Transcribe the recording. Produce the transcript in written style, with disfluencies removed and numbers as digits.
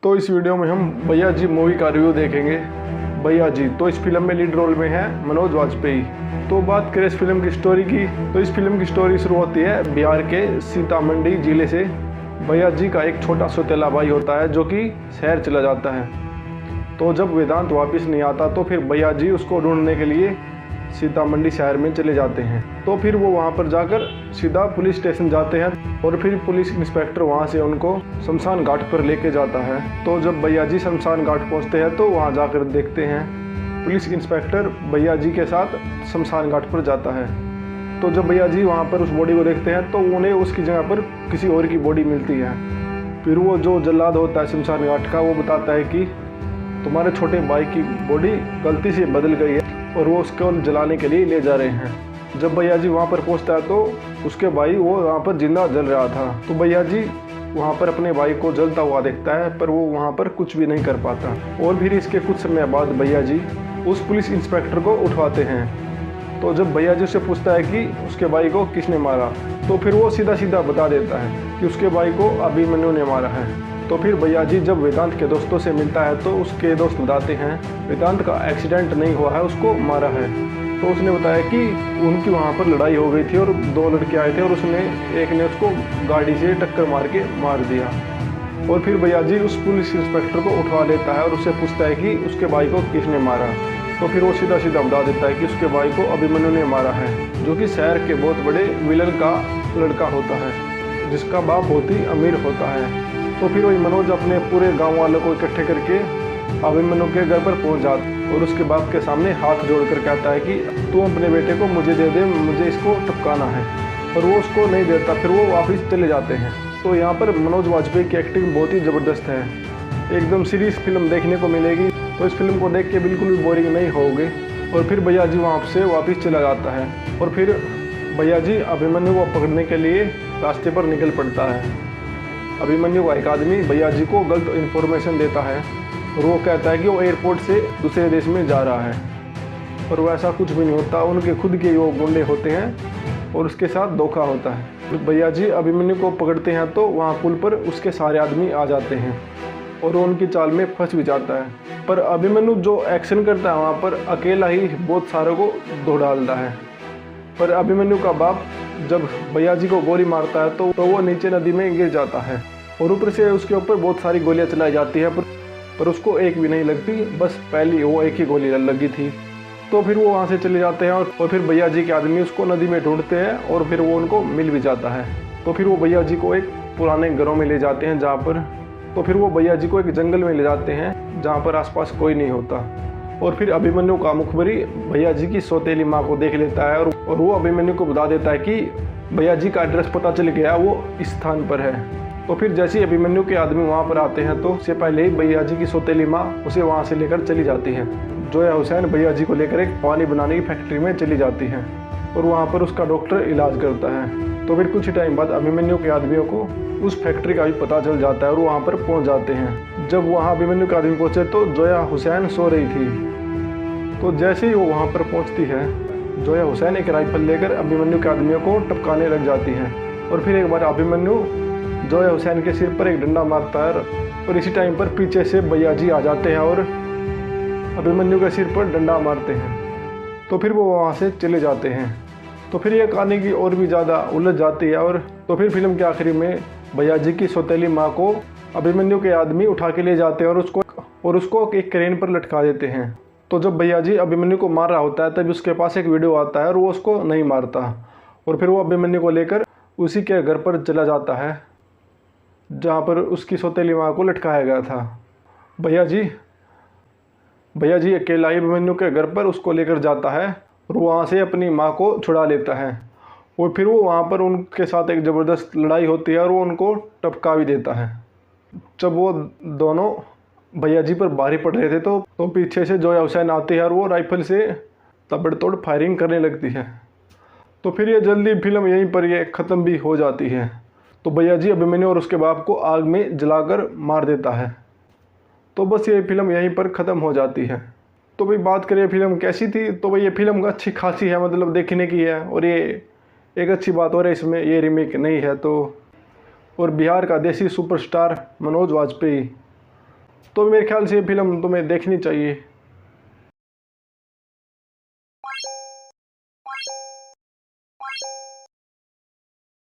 तो इस वीडियो में हम भैया जी मूवी का रिव्यू देखेंगे। भैया जी तो इस फिल्म में लीड रोल में है मनोज वाजपेयी। तो बात करें इस फिल्म की स्टोरी की, तो इस फिल्म की स्टोरी शुरू होती है बिहार के सीतामढ़ी जिले से। भैया जी का एक छोटा सौतेला भाई होता है जो कि शहर चला जाता है। तो जब वेदांत वापस नहीं आता तो फिर भैया जी उसको ढूंढने के लिए सीतामढ़ी शहर में चले जाते हैं। तो फिर वो वहाँ पर जाकर सीधा पुलिस स्टेशन जाते हैं और फिर पुलिस इंस्पेक्टर वहाँ से उनको शमशान घाट पर लेके जाता है। तो जब भैया जी शमशान घाट पहुँचते हैं तो वहाँ जाकर देखते हैं पुलिस इंस्पेक्टर भैया जी के साथ शमशान घाट पर जाता है। तो जब भैया जी वहाँ पर उस बॉडी को देखते हैं तो उन्हें उसकी जगह पर किसी और की बॉडी मिलती है। फिर वो जो जल्लाद होता है शमशान घाट का, वो बताता है कि तुम्हारे छोटे भाई की बॉडी गलती से बदल गई है और वो उसको जलाने के लिए ले जा रहे हैं। जब भैया जी वहाँ पर पहुँचता है तो उसके भाई वो वहाँ पर जिंदा जल रहा था। तो भैया जी वहाँ पर अपने भाई को जलता हुआ देखता है पर वो वहाँ पर कुछ भी नहीं कर पाता। और फिर इसके कुछ समय बाद भैया जी उस पुलिस इंस्पेक्टर को उठवाते हैं। तो जब भैया जी उससे पूछता है कि उसके भाई को किसने मारा, तो फिर वो सीधा सीधा बता देता है कि उसके भाई को अभिमन्यु ने मारा है। तो फिर भैया जी जब वेदांत के दोस्तों से मिलता है तो उसके दोस्त बताते हैं वेदांत का एक्सीडेंट नहीं हुआ है, उसको मारा है। तो उसने बताया कि उनकी वहाँ पर लड़ाई हो गई थी और दो लड़के आए थे और एक ने उसको गाड़ी से टक्कर मार के मार दिया। और फिर भैया जी उस पुलिस इंस्पेक्टर को उठवा लेता है और उससे पूछता है कि उसके भाई को किसने मारा। तो फिर वो सीधा सीधा बता देता है कि उसके भाई को अभिमन्यु ने मारा है, जो कि शहर के बहुत बड़े विलन का लड़का होता है जिसका बाप बहुत ही अमीर होता है। तो फिर वही मनोज अपने पूरे गांव वालों को इकट्ठे करके अभिमन्यु के घर पर पहुंच जाता और उसके बाप के सामने हाथ जोड़कर कहता है कि तू अपने बेटे को मुझे दे दे, मुझे इसको टपकाना है। और वो उसको नहीं देता, फिर वो वापस चले जाते हैं। तो यहाँ पर मनोज वाजपेयी की एक्टिंग बहुत ही ज़बरदस्त है, एकदम सीरियस फिल्म देखने को मिलेगी। तो इस फिल्म को देख के बिल्कुल भी बोरिंग नहीं होगे। और फिर भैया जी वहाँ से वापस चला जाता है और फिर भैया जी अभिमन्यु को पकड़ने के लिए रास्ते पर निकल पड़ता है। अभिमन्यु का एक आदमी भैया जी को गलत इन्फॉर्मेशन देता है और वो कहता है कि वो एयरपोर्ट से दूसरे देश में जा रहा है, और वैसा कुछ भी नहीं होता। उनके खुद के वो गुंडे होते हैं और उसके साथ धोखा होता है। तो भैया जी अभिमन्यु को पकड़ते हैं तो वहाँ पुल पर उसके सारे आदमी आ जाते हैं और वो उनकी चाल में फंस भी जाता है। पर अभिमन्यु जो एक्शन करता है वहाँ पर अकेला ही बहुत सारों को धो डालता है। पर अभिमन्यु का बाप जब भैया जी को गोली मारता है तो वो नीचे नदी में गिर जाता है और ऊपर से उसके ऊपर बहुत सारी गोलियां चलाई जाती है पर उसको एक भी नहीं लगती, बस पहली वो एक ही गोली लगी थी। तो फिर वो वहाँ से चले जाते हैं और फिर भैया जी के आदमी उसको नदी में ढूंढते हैं और फिर वो उनको मिल भी जाता है। तो फिर वो भैया जी को एक पुराने घरों में ले जाते हैं तो फिर वो भैया जी को एक जंगल में ले जाते हैं जहाँ पर आसपास कोई नहीं होता। और फिर अभिमन्यु का मुखबरी भैया जी की सौतेली माँ को देख लेता है और वो अभिमन्यु को बता देता है कि भैया जी का एड्रेस पता चल गया, वो इस स्थान पर है। तो फिर जैसे ही अभिमन्यु के आदमी वहाँ पर आते हैं तो उससे पहले ही भैया जी की सौतेली माँ उसे वहाँ से लेकर चली जाती है। जोया हुसैन भैया जी को लेकर एक पानी बनाने की फैक्ट्री में चली जाती है और वहाँ पर उसका डॉक्टर इलाज करता है। तो फिर कुछ टाइम बाद अभिमन्यु के आदमियों को उस फैक्ट्री का भी पता चल जाता है और वहाँ पर पहुँच जाते हैं। जब वहाँ अभिमन्यु के आदमी पहुँचे तो जोया हुसैन सो रही थी। तो जैसे ही वो वहाँ पर पहुँचती है, जोया हुसैन एक राइफल लेकर अभिमन्यु के आदमियों को टपकाने लग जाती है। और फिर एक बार अभिमन्यु जोया हुसैन के सिर पर एक डंडा मारता है और इसी टाइम पर पीछे से भैया जी आ जाते हैं और अभिमन्यु के सिर पर डंडा मारते हैं। तो फिर वो वहाँ से चले जाते हैं। तो फिर ये कहानी की और भी ज़्यादा उलझ जाती है। और तो फिर फिल्म के आखिरी में भैया जी की सौतेली माँ को अभिमन्यु के आदमी उठा के ले जाते हैं और उसको एक क्रेन पर लटका देते हैं। तो जब भैया जी अभिमन्यु को मार रहा होता है तभी उसके पास एक वीडियो आता है और वो उसको नहीं मारता। और फिर वो अभिमन्यु को लेकर उसी के घर पर चला जाता है जहाँ पर उसकी सौतेली माँ को लटकाया गया था। भैया जी अकेला ही अभिमन्यु के घर पर उसको लेकर जाता है और वहाँ से अपनी माँ को छुड़ा लेता है। और फिर वो वहाँ पर उनके साथ एक ज़बरदस्त लड़ाई होती है और वो उनको टपका भी देता है। जब वो दोनों भैया जी पर भारी पड़ रहे थे तो पीछे से जोया हुसैन आती है और वो राइफल से तबड़तोड़ फायरिंग करने लगती है। तो फिर ये जल्दी फिल्म यहीं पर ये ख़त्म भी हो जाती है। तो भैया जी अभिमन्यु और उसके बाप को आग में जलाकर मार देता है। तो बस ये फिल्म यहीं पर ख़त्म हो जाती है। तो भाई बात करें फिल्म कैसी थी, तो भाई ये फिल्म अच्छी खासी है, मतलब देखने की है। और ये एक अच्छी बात और है इसमें, ये रीमेक नहीं है। तो और बिहार का देसी सुपरस्टार मनोज वाजपेयी तो मेरे ख्याल से ये फिल्म तुम्हें देखनी चाहिए।